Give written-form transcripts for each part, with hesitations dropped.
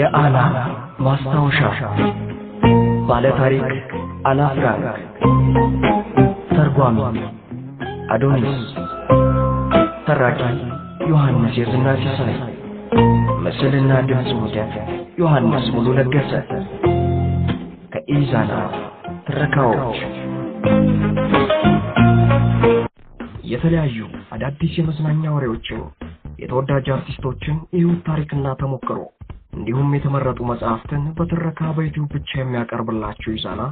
የአና ማስታወሻ ባለታሪክ አና ፍራንክ ተርጓሚ አዶኒስ ተራኪ ዮሐንስ የዝናሽ ሲሳይ ምስልና ድምጽ ውህደት ዮሐንስ ሙሉ ለገሰ ከኢዛና ትረካዎች የተለያዩ አዳዲስ የመዝናኛ ወሬዎችን የተወዳጅ አርቲስቶችን የህይወት ታሪክና ተሞክሮ እንዲሁም የተመረጡ መጽሐፍትን በትረካ በዩቲዩብ ብቻ የሚያቀርብላችሁ ኢዛና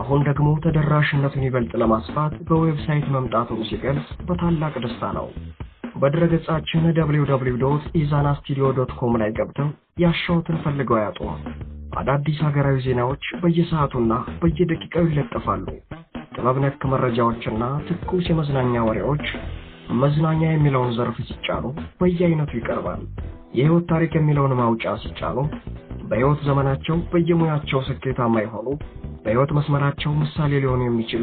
አሁን ደግሞ ተደራሽነቱን ይበልጥ ለማስፋት በዌብሳይት መምጣቱን ሲገልጽ በታላቅ ደስታ ነው። በድረገጻችን www.izanastudio.com ላይ ገብተው ያሻውትን ፈልገው ያጡ። አዳዲስ ሀገራዊ ዜናዎች በየሰዓቱና በየደቂቃው ይለጠፋሉ። ጥበብ ነክ መረጃዎችና ትኩስ የመዝናኛ ወሬዎች መዝናኛ የሚለውን ዘርፍ ሲጫኑ በየአይነቱ ይቀርባል። የህይወት ታሪክ የሚለውን ማውጫ ሲጫኑ በህይወት ዘመናቸው በየሙያቸው ስኬታማ የሆኑ በህይወት መስመራቸው ምሳሌ ሊሆኑ የሚችሉ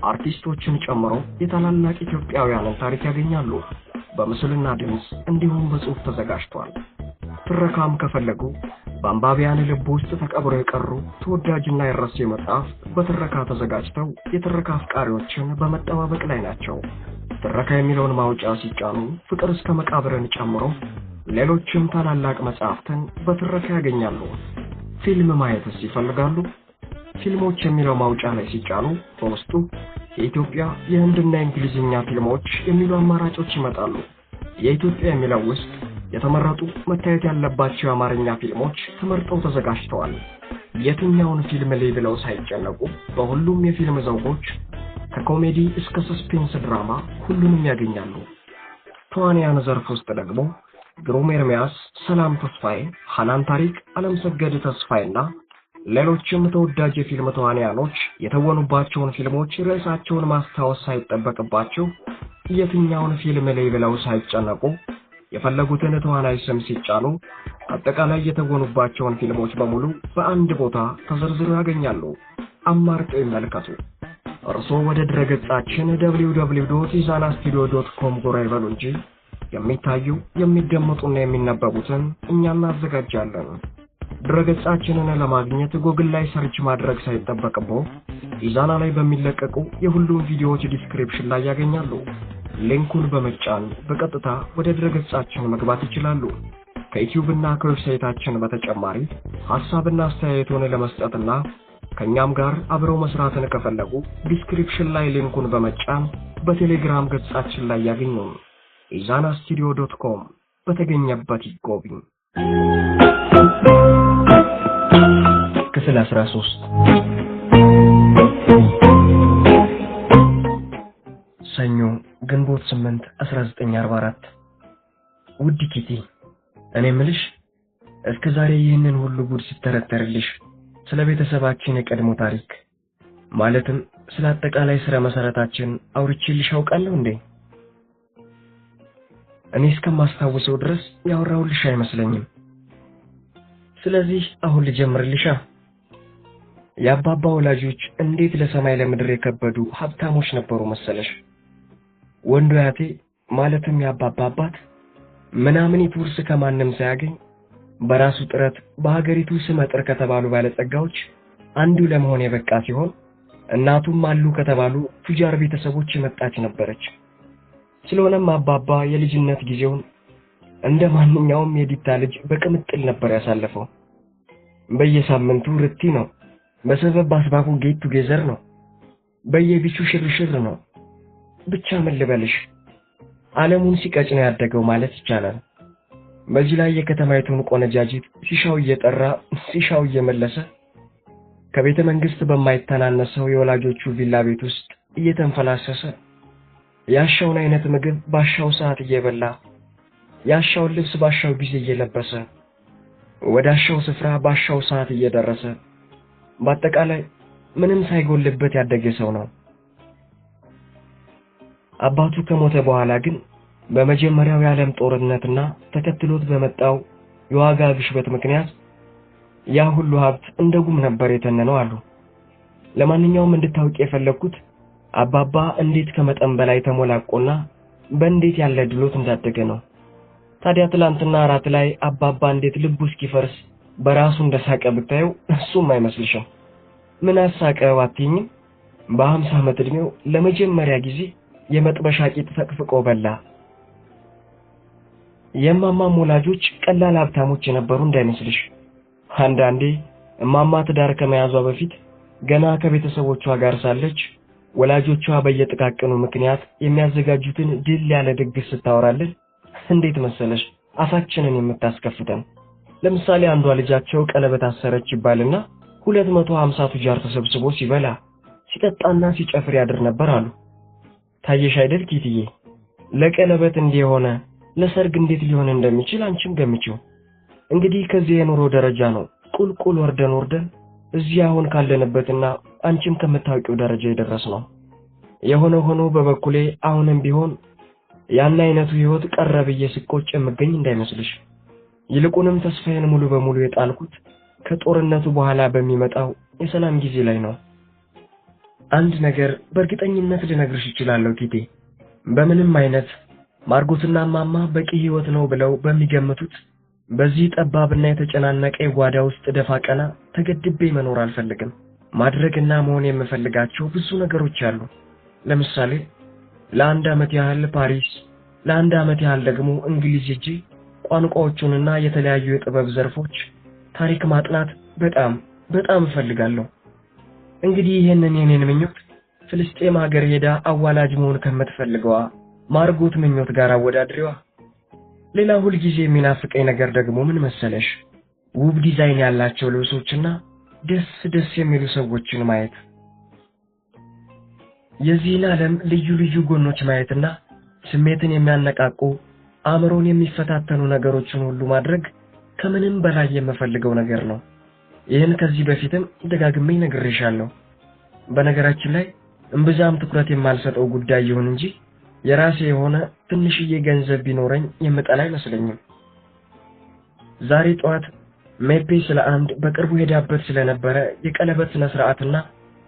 አርቲስቶችን ጨምሮ የታላላቅ ኢትዮጵያውያንን ታሪክ ያገኛሉ። በምስልና ድምጽ እንዲሁም በጽሁፍ ተዘጋጅቷል። ትረካም ከፈለጉ በአንባቢያን ልብ ውስጥ ተቀብረው የቀሩ ተወዳጅና የረሴ መጽሐፍ በትረካ ተዘጋጅተው የትረካ አፍቃሪዎችን በመጠባበቅ ላይ ናቸው። ትረካ የሚለውን ማውጫ ሲጫኑ ፍቅር እስከ መቃብርን ጨምሮ ሌሎችም ታላላቅ መጽሐፍትን በትረካ ያገኛሉ። ፊልም ማየትስ ይፈልጋሉ? ፊልሞች የሚለው ማውጫ ላይ ሲጫኑ በውስጡ የኢትዮጵያ የህንድና የእንግሊዝኛ ፊልሞች የሚሉ አማራጮች ይመጣሉ። የኢትዮጵያ የሚለው ውስጥ የተመረጡ መታየት ያለባቸው የአማርኛ ፊልሞች ተመርጠው ተዘጋጅተዋል። የትኛውን ፊልም ላይ ብለው ሳይጨነቁ በሁሉም የፊልም ዘውጎች ከኮሜዲ እስከ ሰስፔንስ ድራማ ሁሉንም ያገኛሉ። ተዋንያን ዘርፍ ውስጥ ደግሞ ግሩም ኤርሚያስ፣ ሰላም ተስፋዬ፣ ሐናን ታሪክ፣ ዓለም ሰገድ ተስፋዬና ሌሎችም ተወዳጅ የፊልም ተዋንያኖች የተወኑባቸውን ፊልሞች ርዕሳቸውን ማስታወስ ሳይጠበቅባቸው የትኛውን ፊልም ላይ ብለው ሳይጨነቁ የፈለጉትን ተዋናይ ስም ሲጫኑ አጠቃላይ የተወኑባቸውን ፊልሞች በሙሉ በአንድ ቦታ ተዘርዝረው ያገኛሉ። አማርጠው ይመልከቱ። እርሶ ወደ ድረገጻችን www.izanastudio.com ጎራ ይበሉ እንጂ የሚታዩ የሚደመጡና የሚነበቡትን እኛ እናዘጋጃለን። ድረገጻችንን ለማግኘት ጉግል ላይ ሰርች ማድረግ ሳይጠበቅብዎ ኢዛና ላይ በሚለቀቁ የሁሉም ቪዲዮዎች ዲስክሪፕሽን ላይ ያገኛሉ። ሊንኩን በመጫን በቀጥታ ወደ ድረገጻችን መግባት ይችላሉ። ከዩቲዩብ እና ከዌብሳይታችን በተጨማሪ ሐሳብና አስተያየቶን ለመስጠትና ከኛም ጋር አብረው መስራትን ከፈለጉ ዲስክሪፕሽን ላይ ሊንኩን በመጫን በቴሌግራም ገጻችን ላይ ያገኙ። izanastudio.com በተገኘበት ይጎብኙ። ክፍል 13 ሰኞ ግንቦት 8 1944 ውድ ኪቲ እኔ ምልሽ እስከ ዛሬ ይህንን ሁሉ ጉድ ሲተረተርልሽ ስለ ቤተሰባችን የቀድሞ ታሪክ ማለትም ስለ አጠቃላይ ስለ መሰረታችን አውርቼልሽ አውቃለሁ እንዴ? እኔ እስከማስታውሰው ድረስ ያወራሁልሽ አይመስለኝም። ስለዚህ አሁን ልጀምርልሻ። የአባባ ወላጆች እንዴት ለሰማይ ለምድር የከበዱ ሀብታሞች ነበሩ መሰለሽ? ወንዱ አያቴ ማለትም የአባባ አባት ምናምን ይቱርስ ከማንም ሳያገኝ በራሱ ጥረት በሀገሪቱ ስመጥር ከተባሉ ባለጸጋዎች አንዱ ለመሆን የበቃ ሲሆን እናቱም አሉ ከተባሉ ቱጃር ቤተሰቦች የመጣች ነበረች። ስለሆነም አባባ የልጅነት ጊዜውን እንደ ማንኛውም የዲታ ልጅ በቅምጥል ነበር ያሳለፈው። በየሳምንቱ ርቲ ነው፣ በሰበብ አስባቡ ጌት ቱጌዘር ነው፣ በየቢቹ ሽርሽር ነው። ብቻ ምን ልበልሽ ዓለሙን ሲቀጭ ነው ያደገው ማለት ይቻላል። በዚህ ላይ የከተማይቱን ቆነጃጅት ሲሻው እየጠራ ሲሻው እየመለሰ ከቤተ መንግስት በማይተናነሰው የወላጆቹ ቪላ ቤት ውስጥ እየተንፈላሰሰ ያሻውን አይነት ምግብ ባሻው ሰዓት እየበላ ያሻውን ልብስ ባሻው ጊዜ እየለበሰ ወዳሻው ስፍራ ባሻው ሰዓት እየደረሰ በአጠቃላይ ምንም ሳይጎልበት ያደገ ሰው ነው። አባቱ ከሞተ በኋላ ግን በመጀመሪያው የዓለም ጦርነትና ተከትሎት በመጣው የዋጋ ግሽበት ምክንያት ያ ሁሉ ሀብት እንደጉም ነበር የተነነው አሉ። ለማንኛውም እንድታውቂ የፈለኩት አባባ እንዴት ከመጠን በላይ ተሞላቆና በእንዴት ያለ ድሎት እንዳደገ ነው። ታዲያ ትላንትና አራት ላይ አባባ እንዴት ልቡ እስኪፈርስ በራሱ እንደሳቀ ብታየው እሱም አይመስልሽም? ምን አሳቀው አትይኝም? በ50 ዓመት እድሜው ለመጀመሪያ ጊዜ የመጥበሻ ቂጥ ተቅፍቆ በላ። የማማም ወላጆች ቀላል ሀብታሞች የነበሩ እንዳይመስልሽ። አንዳንዴ እማማ ትዳር ከመያዟ በፊት ገና ከቤተሰቦቿ ጋር ሳለች ወላጆቿ በየጥቃቅኑ ምክንያት የሚያዘጋጁትን ድል ያለ ድግስ ስታወራልን እንዴት መሰለሽ አፋችንን የምታስከፍተን። ለምሳሌ አንዷ ልጃቸው ቀለበት አሰረች ይባልና 250 ቱጃር ተሰብስቦ ሲበላ ሲጠጣና ሲጨፍር ያድር ነበር አሉ። ታየሽ አይደል ኪትዬ? ለቀለበት እንዲሆነ ለሰርግ እንዴት ሊሆን እንደሚችል አንቺም ገምጪው። እንግዲህ ከዚህ የኑሮ ደረጃ ነው ቁልቁል ወርደን እዚህ አሁን ካለንበትና አንቺም ከምታውቂው ደረጃ የደረስነው። የሆነ ሆኖ በበኩሌ አሁንም ቢሆን ያን አይነቱ ህይወት ቀረብዬ ስቆጭ የምገኝ እንዳይመስልሽ። ይልቁንም ተስፋዬን ሙሉ በሙሉ የጣልኩት ከጦርነቱ በኋላ በሚመጣው የሰላም ጊዜ ላይ ነው። አንድ ነገር በእርግጠኝነት ልነግርሽ እችላለሁ ኪቴ። በምንም አይነት ማርጎትና ማማ በቂ ህይወት ነው ብለው በሚገምቱት በዚህ ጠባብና የተጨናነቀ የጓዳ ውስጥ ደፋ ቀና ተገድቤ መኖር አልፈልግም። ማድረግና መሆን የምፈልጋቸው ብዙ ነገሮች አሉ። ለምሳሌ ለአንድ ዓመት ያህል ፓሪስ፣ ለአንድ ዓመት ያህል ደግሞ እንግሊዝ ሄጄ ቋንቋዎቹንና የተለያዩ የጥበብ ዘርፎች ታሪክ ማጥናት በጣም እፈልጋለሁ። እንግዲህ ይሄንን የኔን ምኞት ፍልስጤም ሀገር ሄዳ አዋላጅ መሆን ከምትፈልገዋ ማርጎት ምኞት ጋር አወዳድሪዋ። ሌላ ሁሉ ጊዜ የሚናፍቀኝ ነገር ደግሞ ምን መሰለሽ? ውብ ዲዛይን ያላቸው ልብሶችና ደስ የሚሉ ሰዎችን ማየት። የዚህን ዓለም ልዩ ልዩ ጎኖች ማየትና ስሜትን የሚያነቃቁ አእምሮን የሚፈታተኑ ነገሮችን ሁሉ ማድረግ ከምንም በላይ የምፈልገው ነገር ነው። ይህን ከዚህ በፊትም ደጋግሜ ነግሬሻለሁ። በነገራችን ላይ እምብዛም ትኩረት የማልሰጠው ጉዳይ ይሁን እንጂ የራሴ የሆነ ትንሽዬ ገንዘብ ቢኖረኝ የምጠላ አይመስለኝም። ዛሬ ጠዋት ሜፔ ስለ አንድ በቅርቡ ሄዳበት ስለነበረ የቀለበት ስነ ስርዓትና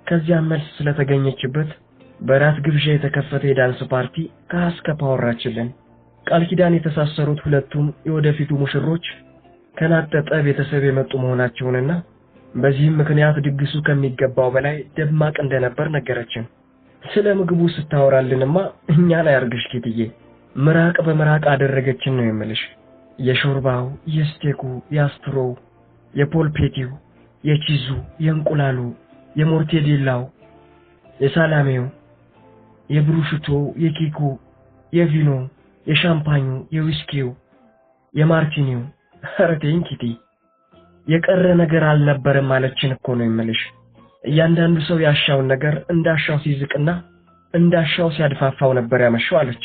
ከዚያም መልስ ስለተገኘችበት በራት ግብዣ የተከፈተ የዳንስ ፓርቲ ከአስከፓ አወራችልን። ቃል ኪዳን የተሳሰሩት ሁለቱም የወደፊቱ ሙሽሮች ከናጠጠ ቤተሰብ የመጡ መሆናቸውንና በዚህም ምክንያት ድግሱ ከሚገባው በላይ ደማቅ እንደነበር ነገረችን። ስለ ምግቡ ስታወራልንማ እኛ ላይ አርግሽ ኪትዬ ምራቅ በምራቅ አደረገችን ነው የምልሽ። የሾርባው፣ የስቴኩ፣ የአስትሮው፣ የፖልፔቲው፣ የቺዙ፣ የእንቁላሉ፣ የሞርቴዴላው፣ የሳላሜው፣ የብሩሽቶ፣ የኬኩ፣ የቪኖ፣ የሻምፓኙ፣ የዊስኪው፣ የማርቲኒው አረቴን ኪቲ የቀረ ነገር አልነበረም ማለችን እኮ ነው የምልሽ። እያንዳንዱ ሰው ያሻውን ነገር እንዳሻው ሲዝቅና እንዳሻው ሲያድፋፋው ነበር ያመሸው አለች።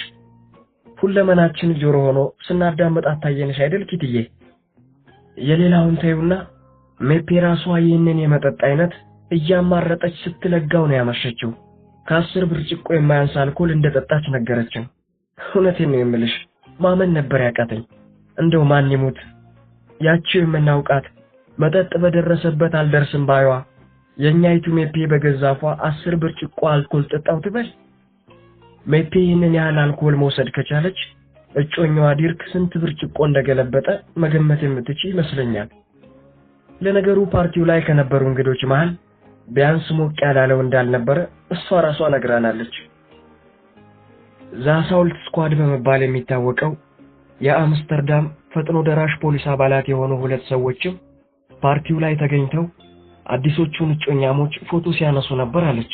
ሁለመናችን ጆሮ ሆኖ ስናዳምጥ አታየንሽ አይደል ኪትዬ? የሌላውን ተይውና ሜፔ ራሷ ይህንን የመጠጥ አይነት እያማረጠች ስትለጋው ነው ያመሸችው። ከ10 ብርጭቆ የማያንስ አልኮል እንደጠጣች ነገረችን። እውነቴን ነው የምልሽ ማመን ነበር ያቃተኝ። እንደው ማን ይሙት ያቺው የምናውቃት መጠጥ በደረሰበት አልደርስም ባይዋ የኛይቱ ሜፔ በገዛፏ 10 ብርጭቆ አልኮል ጠጣው ትበል። ሜፔ ይህንን ያህል አልኮል መውሰድ ከቻለች እጮኛዋ ዲርክ ስንት ብርጭቆ እንደገለበጠ መገመት የምትችል ይመስለኛል። ለነገሩ ፓርቲው ላይ ከነበሩ እንግዶች መሃል ቢያንስ ሞቅ ያላለው እንዳልነበረ እሷ ራሷ ነግራናለች። ዛሳውልት ስኳድ በመባል የሚታወቀው የአምስተርዳም ፈጥኖ ደራሽ ፖሊስ አባላት የሆኑ ሁለት ሰዎችም ፓርቲው ላይ ተገኝተው አዲሶቹን እጮኛሞች ፎቶ ሲያነሱ ነበር አለች።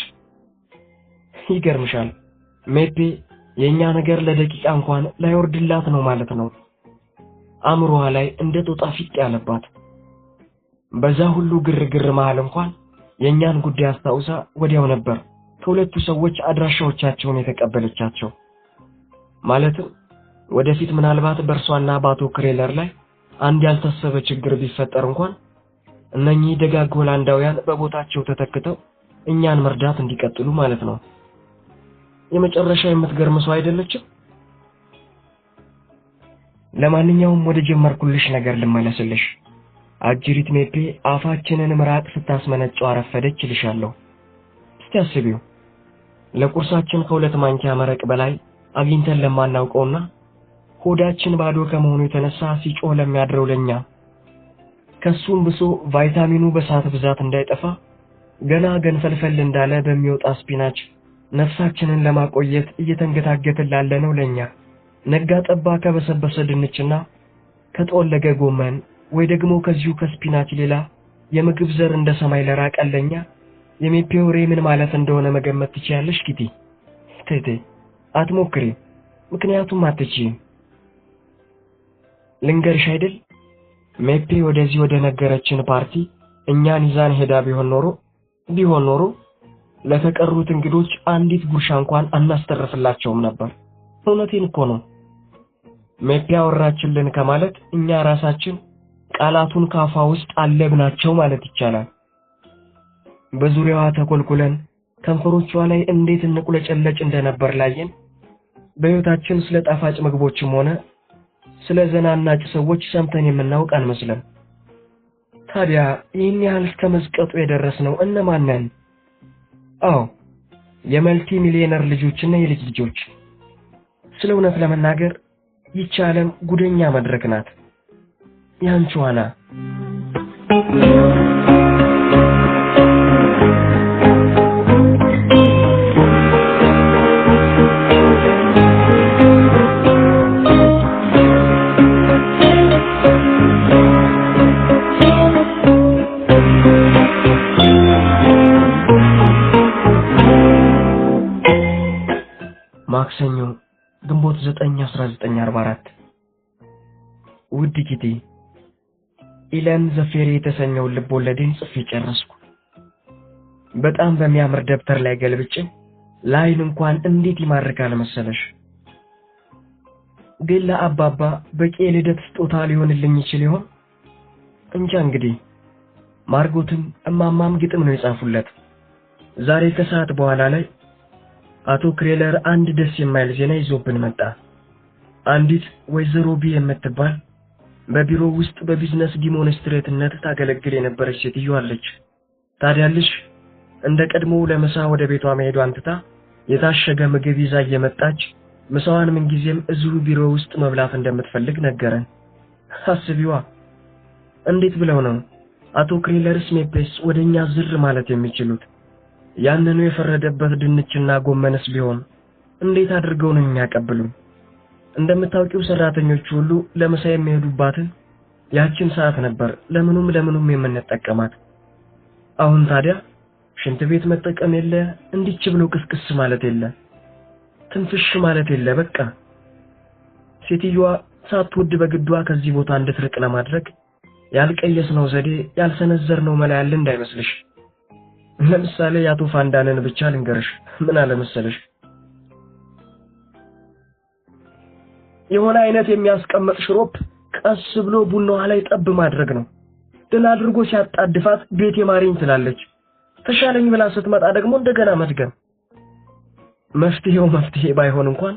ይገርምሻል ሜፔ የኛ ነገር ለደቂቃ እንኳን ላይወርድላት ነው ማለት ነው። አእምሮዋ ላይ እንደ ጦጣ ፊት ያለባት። በዛ ሁሉ ግርግር መሃል እንኳን የኛን ጉዳይ አስታውሳ ወዲያው ነበር ከሁለቱ ሰዎች አድራሻዎቻቸውን የተቀበለቻቸው። ማለትም ወደፊት ምናልባት በርሷና ባቶ ክሬለር ላይ አንድ ያልታሰበ ችግር ቢፈጠር እንኳን እነኚህ ደጋግ ሆላንዳውያን በቦታቸው ተተክተው እኛን መርዳት እንዲቀጥሉ ማለት ነው። የመጨረሻ የምትገርም ሰው አይደለችም? ለማንኛውም ወደ ጀመርኩልሽ ነገር ልመለስልሽ። አጅሪት ሜፔ አፋችንን ምራቅ ስታስመነጨው አረፈደች ልሻለሁ። እስቲ አስቢው ለቁርሳችን ከሁለት ማንኪያ መረቅ በላይ አግኝተን ለማናውቀውና ሆዳችን ባዶ ከመሆኑ የተነሳ ሲጮህ ለሚያድረው ለኛ ከሱም ብሶ ቫይታሚኑ በሰዓት ብዛት እንዳይጠፋ ገና ገንፈልፈል እንዳለ በሚወጣ ስፒናች ነፍሳችንን ለማቆየት እየተንገታገትን ላለነው ለኛ ነጋ ጠባ ከበሰበሰ ድንችና ከጦለገ ጎመን ወይ ደግሞ ከዚሁ ከስፒናች ሌላ የምግብ ዘር እንደ ሰማይ ለራቀለኛ የሚፒዮሬ ምን ማለት እንደሆነ መገመት ትችያለሽ ኪቲ? ተይቴ አትሞክሪ፣ ምክንያቱም አትችይም። ልንገርሽ አይደል ሜፔ ወደዚህ ወደ ነገረችን ፓርቲ እኛን ይዛን ሄዳ ቢሆን ኖሮ ለተቀሩት እንግዶች አንዲት ጉርሻ እንኳን አናስተርፍላቸውም ነበር። እውነቴን እኮ ነው። ሜፔ አወራችልን ከማለት እኛ ራሳችን ቃላቱን ካፋ ውስጥ አለብናቸው ማለት ይቻላል። በዙሪያዋ ተኮልኩለን ከንፈሮቿ ላይ እንዴት እንቁለጨለጭ እንደነበር ላየን በህይወታችን ስለ ጣፋጭ ምግቦችም ሆነ ስለ ዘናናጭ ሰዎች ሰምተን የምናውቅ አንመስልም። ታዲያ ይህን ያህል እስከመዝቀጡ የደረስነው እነማን ነን? አዎ የመልቲ ሚሊዮነር ልጆችና የልጅ ልጆች። ስለ እውነት ለመናገር ይህች ዓለም ጉደኛ መድረክ ናት። ያንቺ ዋና ማክሰኞ ግንቦት 9 1944 ውድ ኪቲ ኢለን ዘፌሪ የተሰኘው ልቦለዴን ጽፌ ጨረስኩ። በጣም በሚያምር ደብተር ላይ ገልብጬ ላይን እንኳን እንዴት ይማርካል መሰለሽ። ግን ለአባባ በቂ የልደት ስጦታ ሊሆንልኝ ይችል ይሆን? እንጃ እንግዲህ። ማርጎትም እማማም ግጥም ነው የጻፉለት። ዛሬ ከሰዓት በኋላ ላይ አቶ ክሬለር አንድ ደስ የማይል ዜና ይዞብን መጣ። አንዲት ወይዘሮ ቢ የምትባል በቢሮ ውስጥ በቢዝነስ ዲሞንስትሬትነት ታገለግል የነበረች ሴትዮ አለች። ታዲያልሽ እንደ ቀድሞ ለምሳ ወደ ቤቷ መሄዷን ትታ የታሸገ ምግብ ይዛ እየመጣች ምሳዋን ምንጊዜም እዚሁ ቢሮ ውስጥ መብላት እንደምትፈልግ ነገረን። አስቢዋ፣ እንዴት ብለው ነው አቶ ክሬለርስ ሜፔስ ወደኛ ዝር ማለት የሚችሉት? ያንኑ የፈረደበት ድንችና ጎመንስ ቢሆን እንዴት አድርገው ነው የሚያቀብሉን? እንደምታውቂው ሰራተኞች ሁሉ ለምሳ የሚሄዱባትን ያችን ሰዓት ነበር ለምኑም የምንጠቀማት። አሁን ታዲያ ሽንት ቤት መጠቀም የለ፣ እንዲች ብሎ ቅስቅስ ማለት የለ፣ ትንፍሽ ማለት የለ። በቃ ሴትዮዋ ሳትወድ በግዷ ከዚህ ቦታ እንድትርቅ ለማድረግ ያልቀየስነው ዘዴ ያልሰነዘርነው መላ ያለ እንዳይመስልሽ። ለምሳሌ ያቶ ፋንዳንን ብቻ ልንገርሽ። ምን አለ መሰለሽ፣ የሆነ አይነት የሚያስቀምጥ ሽሮፕ ቀስ ብሎ ቡናዋ ላይ ጠብ ማድረግ ነው። ድል አድርጎ ሲያጣድፋት ቤት የማሪኝ ትላለች። ተሻለኝ ብላ ስትመጣ ደግሞ እንደገና መድገም። መፍትሄ ባይሆን እንኳን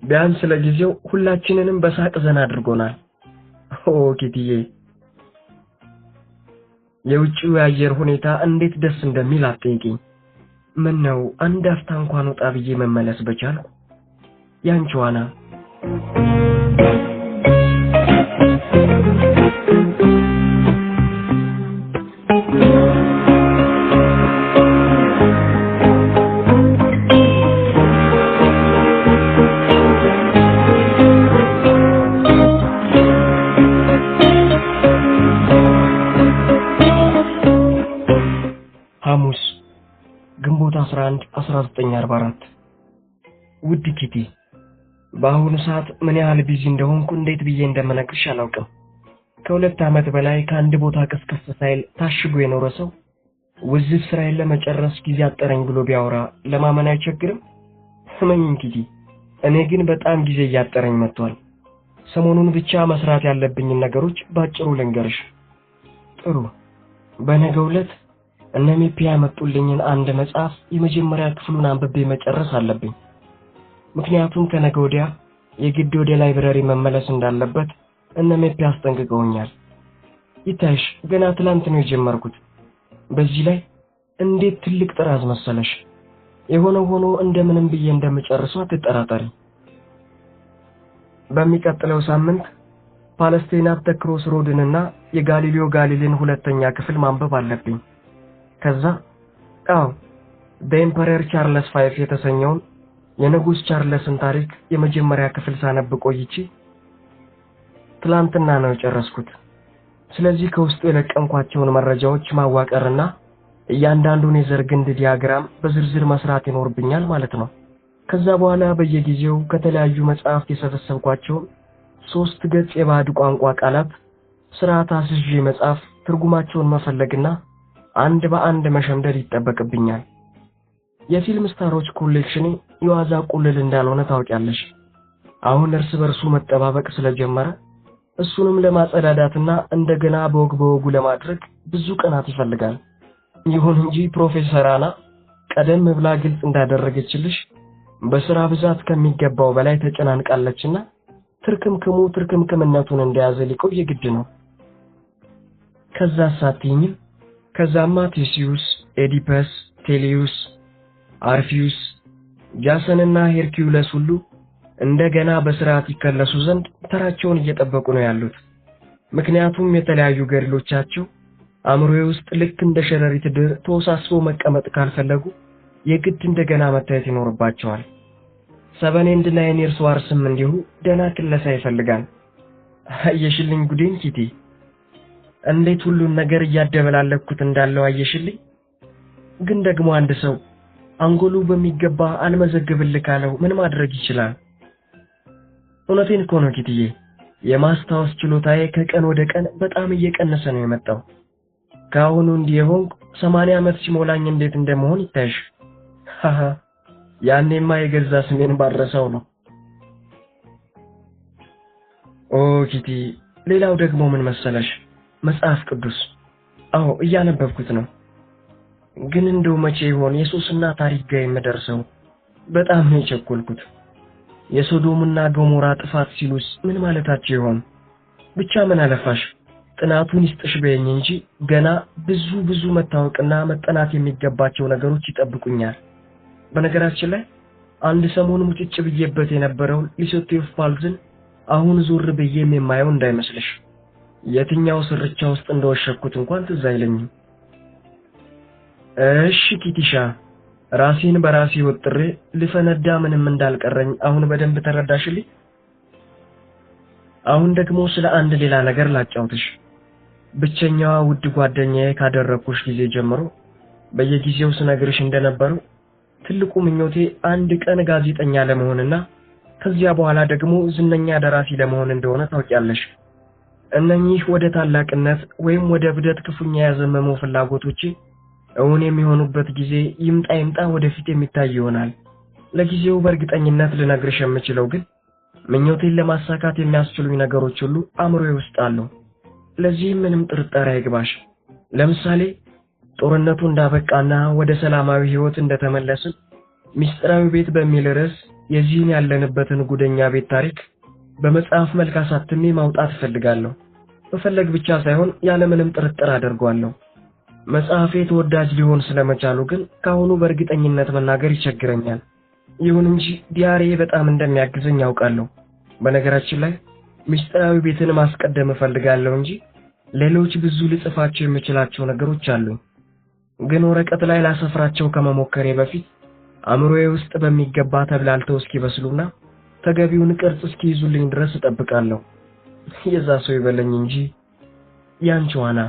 ቢያንስ ለጊዜው ሁላችንንም በሳቅ ዘና አድርጎናል። ኦ ኪቲዬ፣ የውጭው የአየር ሁኔታ እንዴት ደስ እንደሚል አትጠይቂኝ። ምን ነው አንድ አፍታ እንኳን ወጣ ብዬ መመለስ በቻልኩ። ያንቺ ዋና ሐሙስ ግንቦት 11 1944 ውድ ኪቲ፣ በአሁኑ ሰዓት ምን ያህል ቢዚ እንደሆንኩ እንዴት ብዬ እንደምነግርሽ አላውቅም። ከሁለት ዓመት በላይ ከአንድ ቦታ ቀስቀስ ሳይል ታሽጎ የኖረ ሰው ውዝፍ ስራዬን ለመጨረስ ጊዜ አጠረኝ ብሎ ቢያወራ ለማመን አይቸግርም። ስመኝኝ ኪቲ፣ እኔ ግን በጣም ጊዜ እያጠረኝ መጥቷል። ሰሞኑን ብቻ መስራት ያለብኝን ነገሮች ባጭሩ ልንገርሽ። ጥሩ። በነገው ዕለት እነ ሜፔ ያመጡልኝን አንድ መጽሐፍ የመጀመሪያ ክፍሉን አንብቤ መጨረስ አለብኝ። ምክንያቱም ከነገ ወዲያ የግድ ወደ ላይብረሪ መመለስ እንዳለበት እነ ሜፔ አስጠንቅቀውኛል። ይታይሽ፣ ገና ትላንት ነው የጀመርኩት። በዚህ ላይ እንዴት ትልቅ ጥራዝ መሰለሽ። የሆነ ሆኖ እንደምንም ብዬ እንደምጨርሰው አትጠራጠሪ። በሚቀጥለው ሳምንት ፓለስቲና አት ክሮስ ሮድንና የጋሊሊዮ ጋሊሌን ሁለተኛ ክፍል ማንበብ አለብኝ። ከዛ በኤምፐረር ቻርልስ 5 የተሰኘውን የንጉስ ቻርልስን ታሪክ የመጀመሪያ ክፍል ሳነብ ቆይቼ ትላንትና ነው የጨረስኩት። ስለዚህ ከውስጡ የለቀምኳቸውን መረጃዎች ማዋቀርና እያንዳንዱን የዘር ግንድ ዲያግራም በዝርዝር መስራት ይኖርብኛል ማለት ነው። ከዛ በኋላ በየጊዜው ከተለያዩ መጽሐፍት የሰበሰብኳቸው 3 ገጽ የባዕድ ቋንቋ ቃላት ስርዓት አስይዤ መጽሐፍ ትርጉማቸውን መፈለግና አንድ በአንድ መሸምደድ ይጠበቅብኛል። የፊልም ስታሮች ኮሌክሽን የዋዛ ቁልል እንዳልሆነ ታውቂያለሽ። አሁን እርስ በርሱ መጠባበቅ ስለጀመረ እሱንም ለማጸዳዳትና እንደገና በወጉ ለማድረግ ብዙ ቀናት ይፈልጋል። ይሁን እንጂ ፕሮፌሰር አና ቀደም ብላ ግልጽ እንዳደረገችልሽ በስራ ብዛት ከሚገባው በላይ ተጨናንቃለችና ትርክምክምነቱን እንደያዘ ሊቆይ ግድ ነው። ከዛ ሳትይኝ ከዛማ ቴሲዩስ፣ ኤዲፐስ፣ ቴሌዩስ፣ አርፊዩስ፣ ጃሰንና ሄርኩለስ ሁሉ እንደገና በስርዓት ይከለሱ ዘንድ ተራቸውን እየጠበቁ ነው ያሉት። ምክንያቱም የተለያዩ ገድሎቻቸው አእምሮዬ ውስጥ ልክ እንደ ሸረሪት ድር ተወሳስቦ መቀመጥ ካልፈለጉ የግድ እንደገና መታየት ይኖርባቸዋል። 7 and 9 years ዋርስም እንዲሁ ደና ክለሳ ይፈልጋል። አየሽልኝ ጉዴን ኪቲ፣ እንዴት ሁሉን ነገር እያደበላለኩት እንዳለው አየሽልኝ። ግን ደግሞ አንድ ሰው አንጎሉ በሚገባ አልመዘግብልህ ካለው ምን ማድረግ ይችላል? እውነቴን እኮ ነው ኪቲዬ፣ የማስታወስ ችሎታዬ ከቀን ወደ ቀን በጣም እየቀነሰ ነው የመጣው። ካሁኑ እንዲሆን 80 ዓመት ሲሞላኝ እንዴት እንደመሆን ይታይሽ። ያኔማ የገዛ ስሜን ባረሰው ነው። ኪቲ፣ ሌላው ደግሞ ምን መሰለሽ? መጽሐፍ ቅዱስ እያነበብኩት ነው። ግን እንደው መቼ ይሆን የሱስና ታሪክ ጋር የምደርሰው? በጣም ነው የቸኮልኩት። የሶዶምና ገሞራ ጥፋት ሲሉስ ምን ማለታቸው ይሆን? ብቻ ምን አለፋሽ ጥናቱን ይስጥሽ በየኝ እንጂ ገና ብዙ መታወቅና መጠናት የሚገባቸው ነገሮች ይጠብቁኛል። በነገራችን ላይ አንድ ሰሞን ሙጭጭ ብዬበት የነበረው ሊሶቴፍ ፓልዝን አሁን ዙር ብዬም የማየው እንዳይመስልሽ። የትኛው ስርቻ ውስጥ እንደወሸኩት እንኳን ትዝ አይለኝም። እሺ ኪቲሻ፣ ራሴን በራሴ ወጥሬ ልፈነዳ ምንም እንዳልቀረኝ አሁን በደንብ ተረዳሽልኝ። አሁን ደግሞ ስለ አንድ ሌላ ነገር ላጫውትሽ። ብቸኛዋ ውድ ጓደኛዬ ካደረኩሽ ጊዜ ጀምሮ በየጊዜው ስነግርሽ እንደነበረው ትልቁ ምኞቴ አንድ ቀን ጋዜጠኛ ለመሆንና ከዚያ በኋላ ደግሞ ዝነኛ ደራሲ ለመሆን እንደሆነ ታውቂያለሽ። እነኚህ ወደ ታላቅነት ወይም ወደ ብደት ክፉኛ ያዘመሙ ፍላጎቶቼ እውን የሚሆኑበት ጊዜ ይምጣ ወደፊት የሚታይ ይሆናል። ለጊዜው በእርግጠኝነት ልነግርሽ የምችለው ግን ምኞቴን ለማሳካት የሚያስችሉኝ ነገሮች ሁሉ አእምሮዬ ውስጥ አሉ። ለዚህ ምንም ጥርጣሬ አይግባሽ። ለምሳሌ ጦርነቱ እንዳበቃና ወደ ሰላማዊ ህይወት እንደተመለስን ሚስጥራዊ ቤት በሚል ርዕስ የዚህን ያለንበትን ጉደኛ ቤት ታሪክ በመጽሐፍ መልክ አሳትሜ ማውጣት ፈልጋለሁ። በፈለግ ብቻ ሳይሆን ያለ ምንም ጥርጥር አደርጋለሁ። መጽሐፌ ተወዳጅ ሊሆን ስለመቻሉ ግን ካሁኑ በእርግጠኝነት መናገር ይቸግረኛል። ይሁን እንጂ ዲያሪ በጣም እንደሚያግዘኝ ያውቃለሁ። በነገራችን ላይ ሚስጥራዊ ቤትን ማስቀደም ፈልጋለሁ እንጂ ሌሎች ብዙ ልጽፋቸው የምችላቸው ነገሮች አሉ። ግን ወረቀት ላይ ላሰፍራቸው ከመሞከሬ በፊት አእምሮዬ ውስጥ በሚገባ ተብላልተው እስኪበስሉና ተገቢውን ቅርጽ እስኪይዙልኝ ድረስ እጠብቃለሁ። የዛ ሰው ይበለኝ እንጂ ያንቺዋና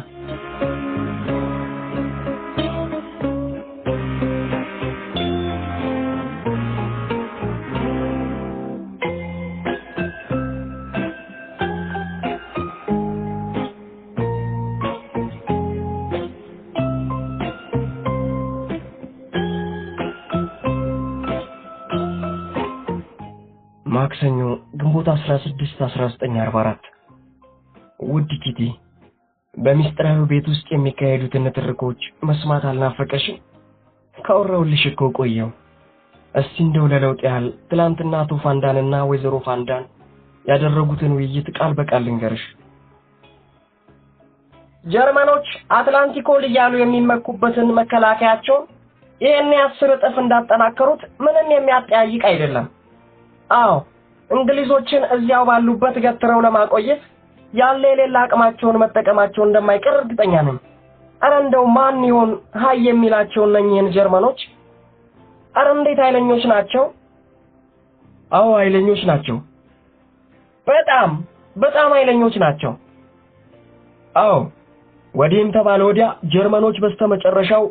ማክሰኞ ግንቦት 16 1944 ውድ ኪቲ፣ በሚስጥራዊ ቤት ውስጥ የሚካሄዱትን ንትርኮች መስማት አልናፈቀሽም? ካወራሁልሽ እኮ ቆየው። እስቲ እንደው ለለውጥ ያህል ትላንትና አቶ ፋንዳንና ወይዘሮ ፋንዳን ያደረጉትን ውይይት ቃል በቃል ልንገርሽ። ጀርመኖች አትላንቲኮል እያሉ የሚመኩበትን መከላከያቸው ይሄን 10 እጥፍ እንዳጠናከሩት ምንም የሚያጠያይቅ አይደለም። እንግሊዞችን እዚያው ባሉበት ገትረው ለማቆየት ያለ የሌላ አቅማቸውን መጠቀማቸውን እንደማይቀር እርግጠኛ ነኝ። አረ እንደው ማን ይሆን ሃይ የሚላቸው እነኚህን ጀርመኖች? አረ እንዴት ኃይለኞች ናቸው! አዎ ኃይለኞች ናቸው። በጣም ኃይለኞች ናቸው። አዎ ወዲህም ተባለ ወዲያ ጀርመኖች በስተመጨረሻው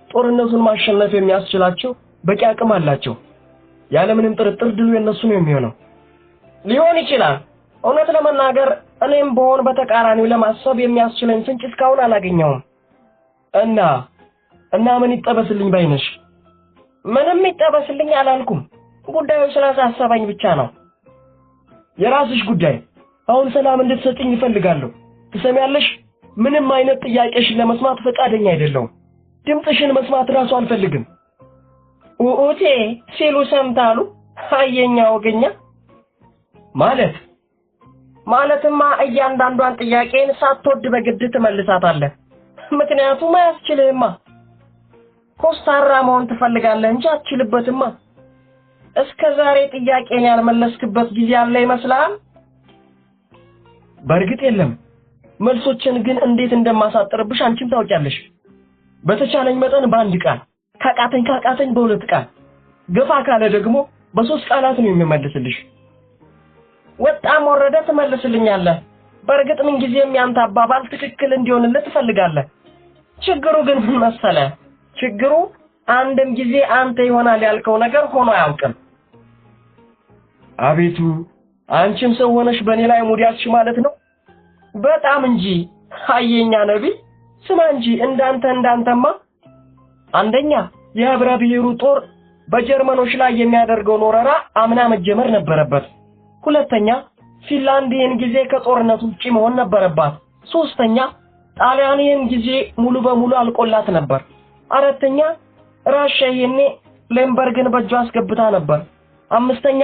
ጦርነቱን ማሸነፍ የሚያስችላቸው በቂ አቅም አላቸው። ያለምንም ጥርጥር ድሉ የነሱ ነው የሚሆነው። ሊሆን ይችላል። እውነት ለመናገር እኔም በሆን በተቃራኒው ለማሰብ የሚያስችለኝ ፍንጭ እስካሁን አላገኘሁም። እና ምን ይጠበስልኝ ባይነሽ? ምንም ይጠበስልኝ አላልኩም። ጉዳዩ ስላሳሰበኝ ብቻ ነው። የራስሽ ጉዳይ። አሁን ሰላም እንድትሰጪኝ ይፈልጋለሁ። ትሰሚያለሽ? ምንም አይነት ጥያቄሽን ለመስማት ፈቃደኛ አይደለሁም። ድምፅሽን መስማት ራሱ አልፈልግም። ኡኡቴ ሲሉ ሰምታሉ? አየኛ ወገኛ ማለትማ እያንዳንዷን ጥያቄን ሳትወድ በግድ ትመልሳታለህ። ምክንያቱም አያስችልህማ። ኮስታራ መሆን ትፈልጋለህ እንጂ አትችልበትማ። እስከ ዛሬ ጥያቄን ያልመለስክበት ጊዜ አለ ይመስላል? በእርግጥ የለም። መልሶችን ግን እንዴት እንደማሳጥርብሽ አንቺም ታውቂያለሽ። በተቻለኝ መጠን በአንድ ቃል፣ ካቃተኝ በሁለት ቃል፣ ገፋ ካለ ደግሞ በሶስት ቃላት ነው የምመልስልሽ። ወጣም ወረደ ትመልስልኛለህ። በእርግጥ ምን ጊዜም ያንተ አባባል ትክክል እንዲሆንልህ ትፈልጋለህ። ችግሩ ግን ምን መሰለህ? ችግሩ አንድም ጊዜ አንተ ይሆናል ያልከው ነገር ሆኖ አያውቅም። አቤቱ አንቺም ሰው ሆነሽ በእኔ ላይ ሙድ ያዝሽ ማለት ነው? በጣም እንጂ አየኛ ነብይ። ስማ እንጂ እንዳንተማ አንደኛ የህብረ ብሔሩ ጦር በጀርመኖች ላይ የሚያደርገው ወረራ አምና መጀመር ነበረበት። ሁለተኛ ፊንላንድ ይህን ጊዜ ከጦርነቱ ውጪ መሆን ነበረባት። ሶስተኛ ጣሊያን ይህን ጊዜ ሙሉ በሙሉ አልቆላት ነበር። አራተኛ ራሽያ ይሄኔ ሌምበርግን በእጇ አስገብታ ነበር። አምስተኛ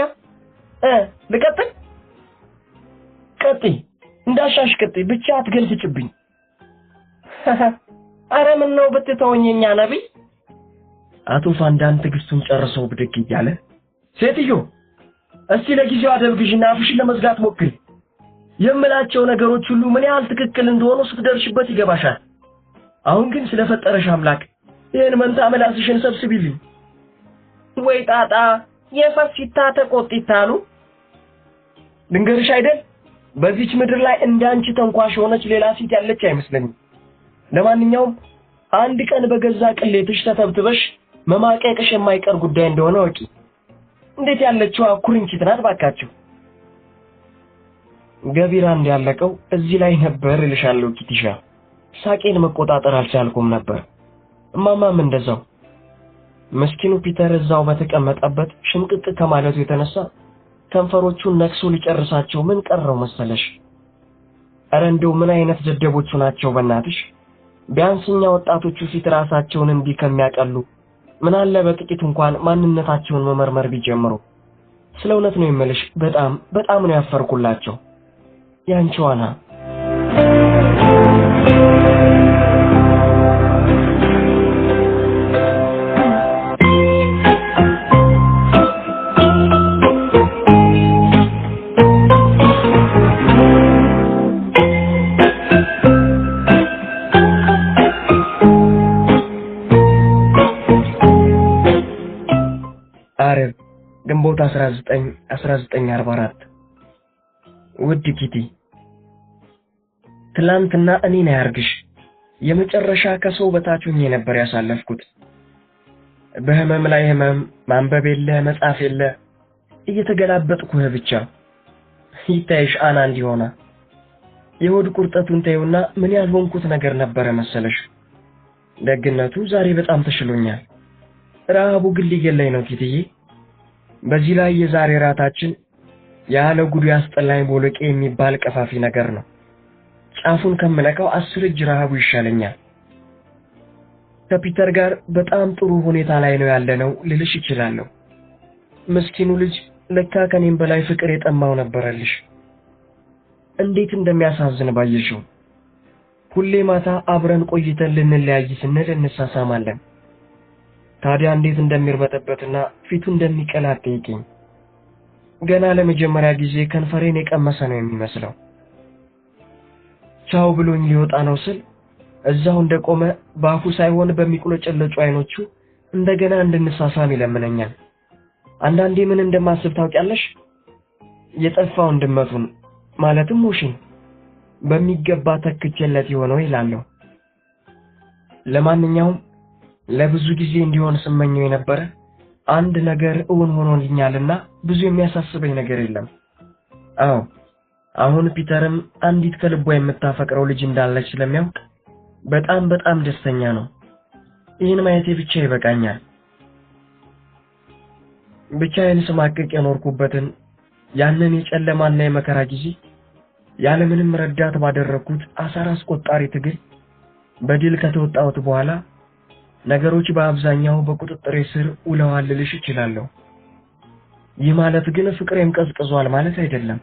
ልቀጥል? ቀጥይ፣ እንዳሻሽ ቀጥይ፣ ብቻ አትገልፍጭብኝ። አረ ምን ነው ብትተወኝኛ ነብይ? አቶ ፋንዳን ትግስቱን ጨርሰው ብድግ እያለ ሴትዮ እስቲ ለጊዜው አደብግሽና አፍሽን ለመዝጋት ሞክሪ። የምላቸው ነገሮች ሁሉ ምን ያህል ትክክል እንደሆኑ ስትደርሽበት ይገባሻል። አሁን ግን ስለፈጠረሽ አምላክ ይሄን መንታ መላስሽን ሰብስቢልኝ። ወይ ጣጣ የፈሲታ ተቆጥታሉ። ድንገርሽ አይደል በዚች ምድር ላይ እንዳንቺ ተንኳሽ ሆነች ሌላ ሴት ያለች አይመስለኝም። ለማንኛውም አንድ ቀን በገዛ ቅሌትሽ ተተብትበሽ መማቀቅሽ የማይቀር ጉዳይ እንደሆነ ወቂ። እንዴት ያለችው ኩርንችት ናት ባካችሁ። ገቢራ እንዲያለቀው እዚህ ላይ ነበር ልሻለው ኪቲሻ። ሳቄን መቆጣጠር አልቻልኩም ነበር። እማማም እንደዛው። መስኪኑ ፒተር እዛው በተቀመጠበት ሽምቅቅ ከማለቱ የተነሳ ከንፈሮቹን ነክሶ ሊጨርሳቸው ምን ቀረው መሰለሽ? አረ እንደው ምን አይነት ደደቦቹ ናቸው በእናትሽ። ቢያንስኛ ወጣቶቹ ፊት ራሳቸውን እንዲህ ከሚያቀሉ ምን አለ በጥቂት እንኳን ማንነታቸውን መመርመር ቢጀምሩ። ስለ እውነት ነው የምልሽ፣ በጣም ነው ያፈርኩላቸው። ያንቺዋና ግንቦት 1944 ውድ ኪቲ ትላንትና እኔን ያርግሽ የመጨረሻ ከሰው በታች ሆኜ ነበር ያሳለፍኩት። በህመም ላይ ህመም፣ ማንበብ የለ መጻፍ የለ፣ እየተገላበጥኩህ ብቻ። ይታይሽ አና እንዲሆና የሆድ ቁርጠቱን ተይውና ምን ያልሆንኩት ነገር ነበረ መሰለሽ። ደግነቱ ዛሬ በጣም ተሽሎኛል። ረሃቡ ግን ሊገለኝ ነው ኪትዬ። በዚህ ላይ የዛሬ ራታችን ያለ ጉዱ ያስጠላኝ ቦሎቄ የሚባል ቀፋፊ ነገር ነው። ጫፉን ከመለካው 10 እጅ ረሃቡ ይሻለኛል። ከፒተር ጋር በጣም ጥሩ ሁኔታ ላይ ነው ያለነው ልልሽ ይችላልው። መስኪኑ ልጅ ለካ ከኔም በላይ ፍቅር የጠማው ነበርልሽ። እንዴት እንደሚያሳዝን ባየሽው። ሁሌ ማታ አብረን ቆይተን ልንለያይ ስንል እንሳሳማለን። ታዲያ እንዴት እንደሚርበተበትና ፊቱ እንደሚቀላ አትጠይቂኝ። ገና ለመጀመሪያ ጊዜ ከንፈሬን የቀመሰ ነው የሚመስለው። ቻው ብሎኝ ሊወጣ ነው ስል እዛው እንደቆመ ባፉ ሳይሆን በሚቁለጨለጩ አይኖቹ እንደገና እንድንሳሳም ይለምነኛል። አንዳንዴ ምን እንደማስብ ታውቂያለሽ? የጠፋው እንድመቱን ማለትም ሙሽን በሚገባ ተክቼለት ይሆነው ይላለሁ። ለማንኛውም ለብዙ ጊዜ እንዲሆን ስመኘው የነበረ አንድ ነገር እውን ሆኖልኛልና ብዙ የሚያሳስበኝ ነገር የለም። አዎ አሁን ፒተርም አንዲት ከልቧ የምታፈቅረው ልጅ እንዳለች ስለሚያውቅ በጣም ደስተኛ ነው። ይህን ማየቴ ብቻ ይበቃኛል። ብቻዬን ስማቅቅ የኖርኩበትን ያንን የጨለማና የመከራ ጊዜ ያለምንም ረዳት ባደረኩት አሳር አስቆጣሪ ትግል በድል ከተወጣሁት በኋላ ነገሮች በአብዛኛው በቁጥጥሬ ስር ውለዋል ልልሽ እችላለሁ። ይህ ማለት ግን ፍቅሬም ቀዝቅዟል ማለት አይደለም።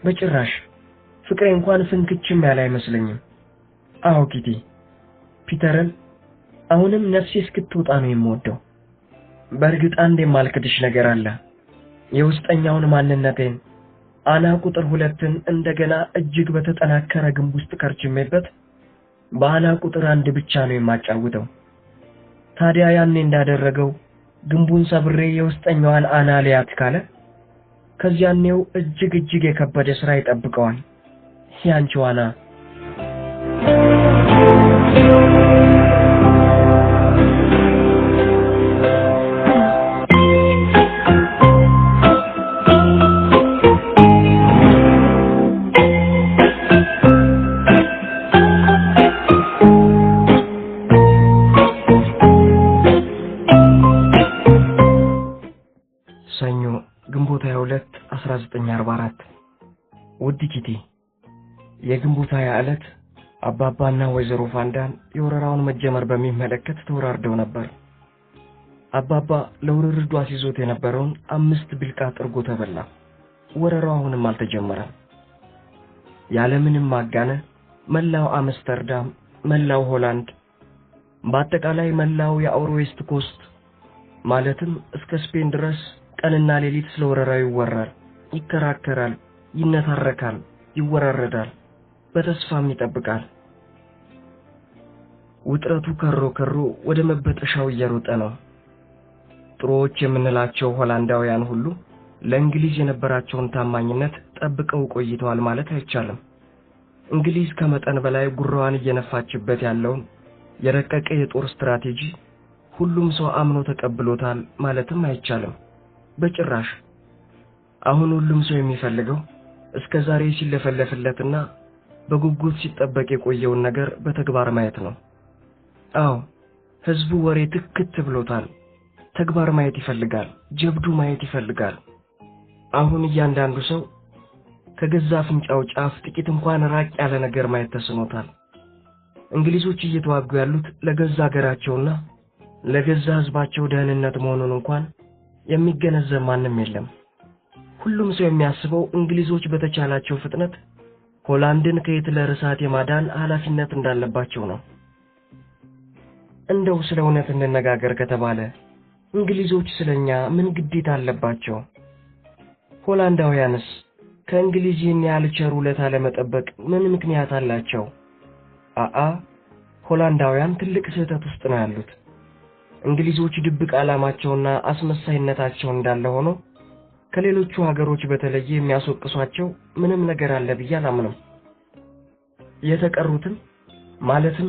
በጭራሽ ፍቅሬ እንኳን ፍንክችም ያለ አይመስለኝም። አዎ ኪቲ፣ ፒተርን አሁንም ነፍሴ እስክትወጣ ነው የምወደው። በእርግጥ አንድ የማልክድሽ ነገር አለ። የውስጠኛውን ማንነቴን አና ቁጥር 2ን እንደገና እጅግ በተጠናከረ ግንብ ውስጥ ከርችሜበት በአና ቁጥር 1 ብቻ ነው የማጫውተው። ታዲያ ያኔ እንዳደረገው ግንቡን ሰብሬ የውስጠኛዋን አና ሊያት ካለ ከዚያኔው እጅግ የከበደ ስራ ይጠብቀዋል። ያንቺው አና ሰኞ ግንቦት 22 1944 ውድ ኪቲ፣ የግንቦት 20 ዕለት አባባና ወይዘሮ ፋንዳን የወረራውን መጀመር በሚመለከት ተወራርደው ነበር። አባባ ለውርርዱ አስይዞት የነበረውን 5 ብልቃጥ እርጎ ተበላ። ወረራው አሁንም አልተጀመረም። ያለምንም ማጋነን መላው አምስተርዳም፣ መላው ሆላንድ፣ በአጠቃላይ መላው የአውሮዌስት ኮስት ማለትም እስከ ስፔን ድረስ ቀንና ሌሊት ስለወረራው ይወራል፣ ይከራከራል፣ ይነታረካል፣ ይወራረዳል፣ በተስፋም ይጠብቃል። ውጥረቱ ከሮ ወደ መበጠሻው እየሮጠ ነው። ጥሩዎች የምንላቸው ሆላንዳውያን ሁሉ ለእንግሊዝ የነበራቸውን ታማኝነት ጠብቀው ቆይተዋል ማለት አይቻልም። እንግሊዝ ከመጠን በላይ ጉራዋን እየነፋችበት ያለውን የረቀቀ የጦር ስትራቴጂ ሁሉም ሰው አምኖ ተቀብሎታል ማለትም አይቻልም። በጭራሽ። አሁን ሁሉም ሰው የሚፈልገው እስከዛሬ ሲለፈለፍለትና በጉጉት ሲጠበቅ የቆየውን ነገር በተግባር ማየት ነው። አዎ ህዝቡ ወሬ ትክክት ብሎታል። ተግባር ማየት ይፈልጋል፣ ጀብዱ ማየት ይፈልጋል። አሁን እያንዳንዱ ሰው ከገዛ አፍንጫው ጫፍ ጥቂት እንኳን ራቅ ያለ ነገር ማየት ተስኖታል። እንግሊዞች እየተዋጉ ያሉት ለገዛ ሀገራቸውና ለገዛ ህዝባቸው ደህንነት መሆኑን እንኳን የሚገነዘብ ማንም የለም። ሁሉም ሰው የሚያስበው እንግሊዞች በተቻላቸው ፍጥነት ሆላንድን ከሂትለር እሳት የማዳን ኃላፊነት እንዳለባቸው ነው። እንደው ስለ እውነት እንነጋገር ከተባለ እንግሊዞች ስለኛ ምን ግዴታ አለባቸው? ሆላንዳውያንስ ከእንግሊዝ ይህን ያህል ቸር ውለታ ለመጠበቅ ምን ምክንያት አላቸው? ሆላንዳውያን ትልቅ ስህተት ውስጥ ነው ያሉት። እንግሊዞች ድብቅ ዓላማቸውና አስመሳይነታቸው እንዳለ ሆኖ ከሌሎቹ ሀገሮች በተለየ የሚያስወቅሷቸው ምንም ነገር አለ ብዬ አላምንም። የተቀሩትም ማለትም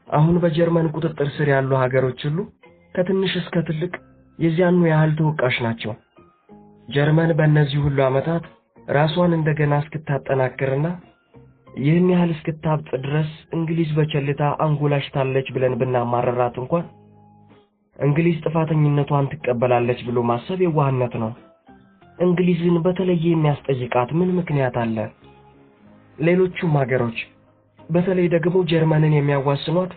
አሁን በጀርመን ቁጥጥር ስር ያሉ ሀገሮች ሁሉ ከትንሽ እስከ ትልቅ የዚያኑ ያህል ተወቃሽ ናቸው። ጀርመን በእነዚህ ሁሉ ዓመታት ራሷን እንደገና እስክታጠናክርና ይህን ያህል እስክታብጥ ድረስ እንግሊዝ በቸልታ አንጎላሽታለች ብለን ብናማረራት እንኳን እንግሊዝ ጥፋተኝነቷን ትቀበላለች ብሎ ማሰብ የዋህነት ነው። እንግሊዝን በተለየ የሚያስጠይቃት ምን ምክንያት አለ? ሌሎቹም ሀገሮች በተለይ ደግሞ ጀርመንን የሚያዋስኗት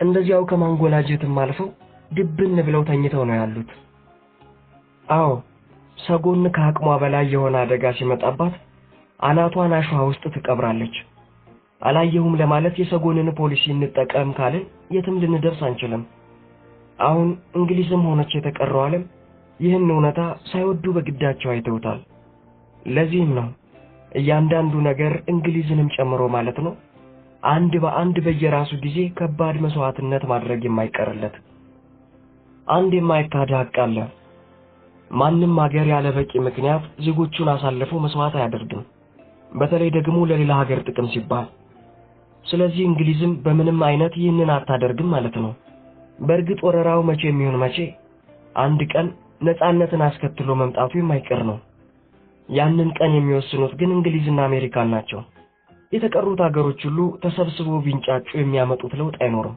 እንደዚያው ከማንጎላጀትም አልፈው ድብን ብለው ተኝተው ነው ያሉት። አዎ ሰጎን ከአቅሟ በላይ የሆነ አደጋ ሲመጣባት አናቷን አሸዋ ውስጥ ትቀብራለች። አላየሁም ለማለት የሰጎንን ፖሊሲ እንጠቀም ካልን የትም ልንደርስ አንችልም። አሁን እንግሊዝም ሆነች የተቀረው ዓለም ይህን እውነታ ሳይወዱ በግዳቸው አይተውታል። ለዚህም ነው እያንዳንዱ ነገር እንግሊዝንም ጨምሮ ማለት ነው አንድ በአንድ በየራሱ ጊዜ ከባድ መስዋዕትነት ማድረግ የማይቀርለት አንድ የማይካድ ሐቅ አለ። ማንም ሀገር ያለ በቂ ምክንያት ዜጎቹን አሳልፎ መስዋዕት አያደርግም፣ በተለይ ደግሞ ለሌላ ሀገር ጥቅም ሲባል። ስለዚህ እንግሊዝም በምንም አይነት ይህንን አታደርግም ማለት ነው። በእርግጥ ወረራው መቼ የሚሆን መቼ አንድ ቀን ነፃነትን አስከትሎ መምጣቱ የማይቀር ነው። ያንን ቀን የሚወስኑት ግን እንግሊዝና አሜሪካን ናቸው። የተቀሩት ሀገሮች ሁሉ ተሰብስበው ቢንጫጩ የሚያመጡት ለውጥ አይኖርም።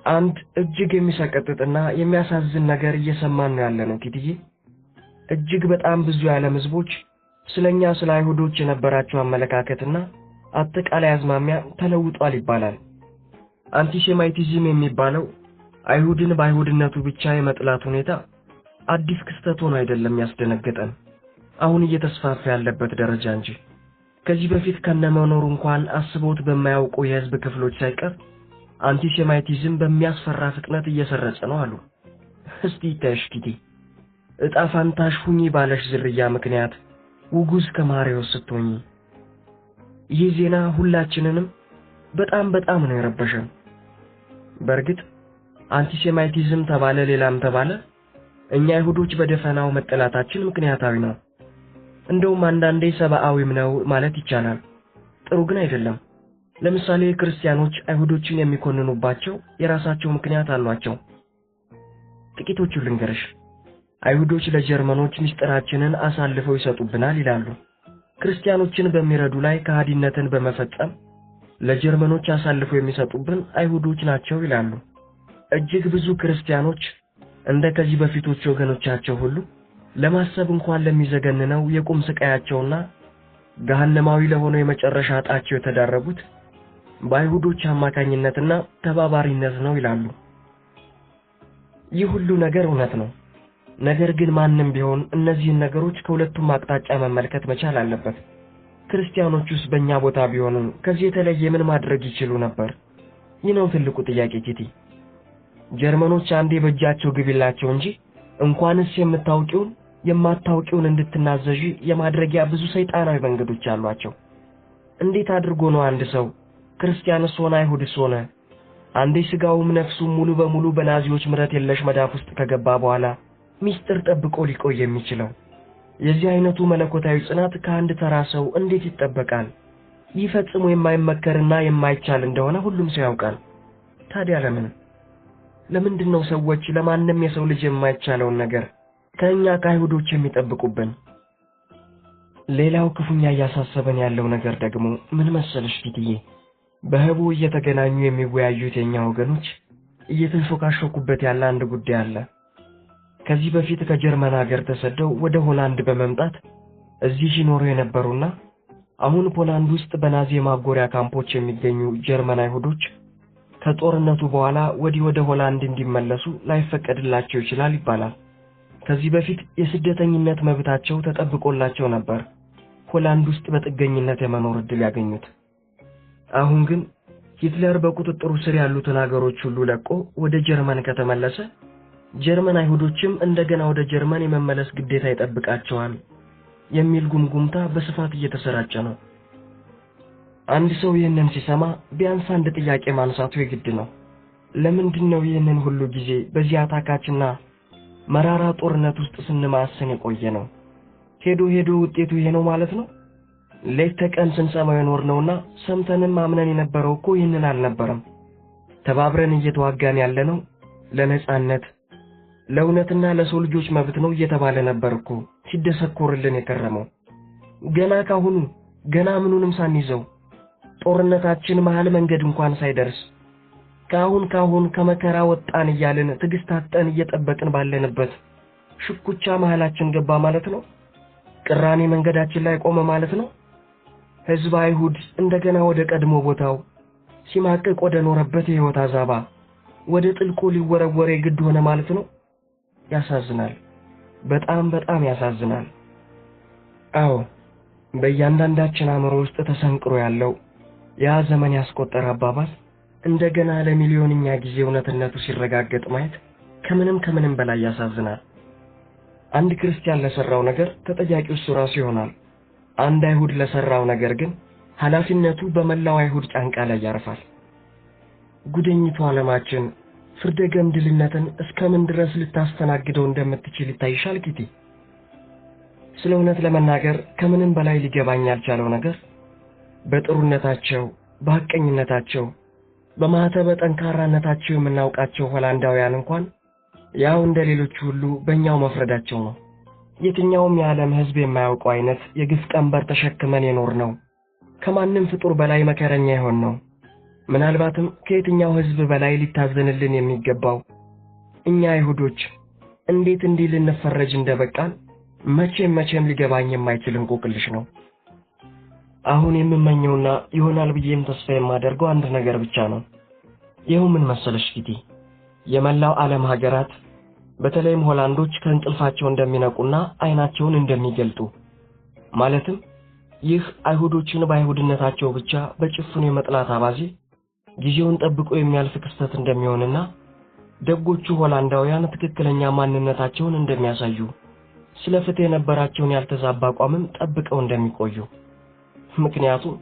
አንድ እጅግ የሚሰቀጥጥና የሚያሳዝን ነገር እየሰማን ነው ያለነው ቲቲዬ። እጅግ በጣም ብዙ የዓለም ህዝቦች ስለኛ ስለ አይሁዶች የነበራቸው አመለካከትና አጠቃላይ አዝማሚያ ተለውጧል ይባላል። አንቲሴማይቲዝም የሚባለው አይሁድን በአይሁድነቱ ብቻ የመጥላት ሁኔታ አዲስ ክስተት ሆኖ አይደለም ያስደነገጠን፣ አሁን እየተስፋፋ ያለበት ደረጃ እንጂ። ከዚህ በፊት ከነመኖሩ እንኳን አስቦት በማያውቁ የህዝብ ክፍሎች ሳይቀር አንቲሴማይቲዝም በሚያስፈራ ፍጥነት እየሰረጸ ነው አሉ። እስቲ ተሽኪቲ እጣ ፋንታሽ ሁኚ ባለሽ ዝርያ ምክንያት ውጉዝ ከማሪዎስ ስትሆኚ። ይህ ዜና ሁላችንንም በጣም ነው የረበሸን። በእርግጥ አንቲሴማይቲዝም ተባለ ሌላም ተባለ እኛ አይሁዶች በደፈናው መጠላታችን ምክንያታዊ ነው። እንደውም አንዳንዴ ሰብአዊም ነው ማለት ይቻላል። ጥሩ ግን አይደለም። ለምሳሌ ክርስቲያኖች አይሁዶችን የሚኮንኑባቸው የራሳቸው ምክንያት አሏቸው። ጥቂቶቹን ልንገርሽ። አይሁዶች ለጀርመኖች ምስጢራችንን አሳልፈው ይሰጡብናል ይላሉ። ክርስቲያኖችን በሚረዱ ላይ ከሃዲነትን በመፈጸም ለጀርመኖች አሳልፈው የሚሰጡብን አይሁዶች ናቸው ይላሉ። እጅግ ብዙ ክርስቲያኖች እንደ ከዚህ በፊቶች ወገኖቻቸው ሁሉ ለማሰብ እንኳን ለሚዘገንነው የቁም ስቃያቸውና ገሃነማዊ ለሆነው የመጨረሻ ጣቸው የተዳረጉት በአይሁዶች አማካኝነትና ተባባሪነት ነው ይላሉ። ይህ ሁሉ ነገር እውነት ነው። ነገር ግን ማንም ቢሆን እነዚህን ነገሮች ከሁለቱም አቅጣጫ መመልከት መቻል አለበት። ክርስቲያኖቹስ በእኛ ቦታ ቢሆኑ ከዚህ የተለየ ምን ማድረግ ይችሉ ነበር? ይህ ነው ትልቁ ጥያቄ ቲቲ። ጀርመኖች አንዴ በእጃቸው ግቢላቸው እንጂ እንኳንስ የምታውቂውን የማታውቂውን እንድትናዘዢ የማድረጊያ ብዙ ሰይጣናዊ መንገዶች አሏቸው። እንዴት አድርጎ ነው አንድ ሰው ክርስቲያንስ ሆነ አይሁድስ ሆነ አንዴ ስጋውም ነፍሱም ሙሉ በሙሉ በናዚዎች ምረት የለሽ መዳፍ ውስጥ ከገባ በኋላ ሚስጥር ጠብቆ ሊቆይ የሚችለው? የዚህ አይነቱ መለኮታዊ ጽናት ከአንድ ተራ ሰው እንዴት ይጠበቃል? ይህ ፈጽሞ የማይመከርና የማይቻል እንደሆነ ሁሉም ሰው ያውቃል። ታዲያ ለምንድነው ሰዎች ለማንም የሰው ልጅ የማይቻለውን ነገር ከኛ ከአይሁዶች የሚጠብቁብን? ሌላው ክፉኛ እያሳሰበን ያለው ነገር ደግሞ ምን መሰለሽ ቲቲዬ? በህቡ እየተገናኙ የሚወያዩት የኛ ወገኖች እየተንሾካሾኩበት ያለ አንድ ጉዳይ አለ። ከዚህ በፊት ከጀርመን ሀገር ተሰደው ወደ ሆላንድ በመምጣት እዚህ ሲኖሩ የነበሩና አሁን ፖላንድ ውስጥ በናዚ ማጎሪያ ካምፖች የሚገኙ ጀርመን አይሁዶች ከጦርነቱ በኋላ ወደ ሆላንድ እንዲመለሱ ላይፈቀድላቸው ይችላል ይባላል። ከዚህ በፊት የስደተኝነት መብታቸው ተጠብቆላቸው ነበር ሆላንድ ውስጥ በጥገኝነት የመኖር እድል ያገኙት። አሁን ግን ሂትለር በቁጥጥሩ ስር ያሉትን ሀገሮች ሁሉ ለቆ ወደ ጀርመን ከተመለሰ ጀርመን አይሁዶችም እንደገና ወደ ጀርመን የመመለስ ግዴታ ይጠብቃቸዋል የሚል ጉምጉምታ በስፋት እየተሰራጨ ነው። አንድ ሰው ይህንን ሲሰማ ቢያንስ አንድ ጥያቄ ማንሳቱ የግድ ነው። ለምንድነው ይህንን ሁሉ ጊዜ በዚህ አታካችና መራራ ጦርነት ውስጥ ስንማሰን የቆየ ነው? ሄዶ ውጤቱ ይሄ ነው ማለት ነው? ሌት ተቀን ስንሰማው የኖርነውና ሰምተንም አምነን የነበረው እኮ ይህንን አልነበረም። ተባብረን እየተዋጋን ያለነው ለነጻነት ለእውነትና ለሰው ልጆች መብት ነው እየተባለ ነበር እኮ ሲደሰኮርልን የከረመው። ገና ካሁኑ ገና ምኑንም ሳንይዘው ጦርነታችን መሃል መንገድ እንኳን ሳይደርስ ካሁን ከመከራ ወጣን እያልን ትግስታጠን እየጠበቅን ባለንበት ሽኩቻ መሃላችን ገባ ማለት ነው። ቅራኔ መንገዳችን ላይ ቆመ ማለት ነው። ህዝብ አይሁድ እንደገና ወደ ቀድሞ ቦታው ሲማቅቅ ወደ ኖረበት የህይወት አዛባ ወደ ጥልቁ ሊወረወር ግድ ሆነ ማለት ነው። ያሳዝናል። በጣም ያሳዝናል። አዎ በእያንዳንዳችን አእምሮ ውስጥ ተሰንቅሮ ያለው ያ ዘመን ያስቆጠረ አባባል እንደገና ለሚሊዮንኛ ጊዜ እውነትነቱ ሲረጋገጥ ማየት ከምንም በላይ ያሳዝናል። አንድ ክርስቲያን ለሰራው ነገር ተጠያቂው እሱ ራሱ ይሆናል። አንድ አይሁድ ለሰራው ነገር ግን ኃላፊነቱ በመላው አይሁድ ጫንቃ ላይ ያርፋል። ጉደኝቱ ዓለማችን ፍርደ ገምድልነትን እስከምን ድረስ ልታስተናግደው እንደምትችል ይታይሻል ኪቲ? ስለ እውነት ለመናገር ከምንም በላይ ሊገባኝ ያልቻለው ነገር በጥሩነታቸው፣ በሐቀኝነታቸው፣ በማህተበ ጠንካራነታቸው የምናውቃቸው ሆላንዳውያን እንኳን ያው እንደሌሎች ሁሉ በእኛው መፍረዳቸው ነው። የትኛውም የዓለም ሕዝብ የማያውቀው አይነት የግፍ ቀንበር ተሸክመን የኖር ነው። ከማንም ፍጡር በላይ መከረኛ ይሆን ነው። ምናልባትም ከየትኛው ሕዝብ በላይ ሊታዘንልን የሚገባው እኛ አይሁዶች እንዴት እንዲህ ልንፈረጅ እንደበቃን መቼም ሊገባኝ የማይችል እንቆቅልሽ ነው። አሁን የምመኘውና ይሆናል ብዬም ተስፋ የማደርገው አንድ ነገር ብቻ ነው። ይኸው ምን መሰለሽ ኪቲ፣ የመላው ዓለም ሀገራት በተለይም ሆላንዶች ከእንቅልፋቸው እንደሚነቁና አይናቸውን እንደሚገልጡ፣ ማለትም ይህ አይሁዶችን በአይሁድነታቸው ብቻ በጭፍኑ የመጥላት አባዜ ጊዜውን ጠብቆ የሚያልፍ ክስተት እንደሚሆንና ደጎቹ ሆላንዳውያን ትክክለኛ ማንነታቸውን እንደሚያሳዩ፣ ስለ ፍትህ የነበራቸውን ያልተዛባ አቋምም ጠብቀው እንደሚቆዩ። ምክንያቱም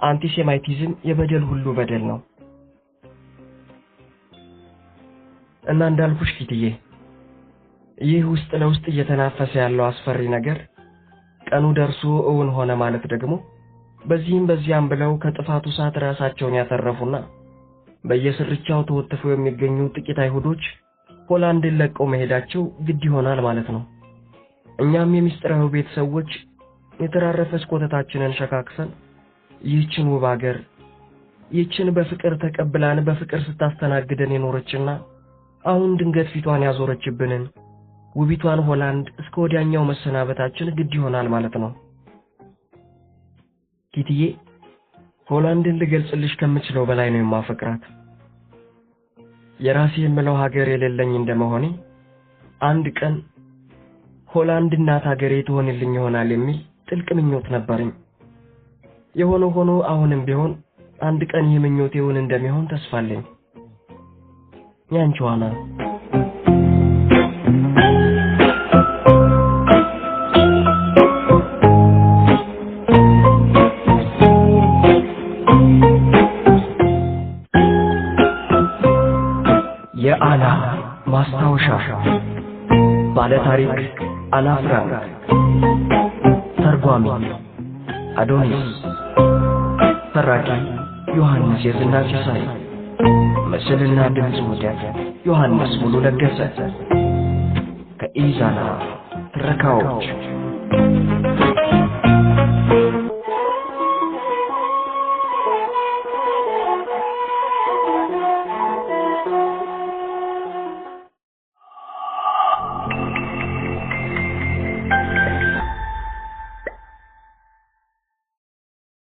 አንቲሴማይቲዝም የበደል ሁሉ በደል ነው። እና እንዳልኩሽ ኪትዬ፣ ይህ ውስጥ ለውስጥ እየተናፈሰ ያለው አስፈሪ ነገር ቀኑ ደርሶ እውን ሆነ ማለት ደግሞ በዚህም በዚያም ብለው ከጥፋቱ ሰዓት ራሳቸውን ያተረፉና በየስርቻው ተወጥፈው የሚገኙ ጥቂት አይሁዶች ሆላንድን ለቀው መሄዳቸው ግድ ይሆናል ማለት ነው። እኛም የሚስጥራዊ ቤተሰቦች የተራረፈች ኮተታችንን ሸካክሰን ይህችን ውብ ሀገር፣ ይህችን በፍቅር ተቀብላን በፍቅር ስታስተናግደን የኖረችና አሁን ድንገት ፊቷን ያዞረችብንን ውቢቷን ሆላንድ እስከ ወዲያኛው መሰናበታችን ግድ ይሆናል ማለት ነው። ኪትዬ፣ ሆላንድን ልገልጽልሽ ከምችለው በላይ ነው የማፈቅራት። የራሴ የምለው ሀገር የሌለኝ እንደመሆኔ አንድ ቀን ሆላንድ እናት ሀገሬ ትሆንልኝ ይሆናል የሚል ጥልቅ ምኞት ነበረኝ። የሆነ ሆኖ አሁንም ቢሆን አንድ ቀን ይህ ምኞቴ እውን እንደሚሆን ተስፋ አለኝ። ያንቺው አና። የአና ማስታወሻ ባለ ታሪክ አና ፍራንክ፣ ተርጓሚ አዶኒስ፣ ተራኪ ዮሐንስ የዝና ሲሳይ፣ ምስልና ድምጽ ውህደት ዮሐንስ ሙሉ ለገሰ፣ ከኢዛና ትረካዎች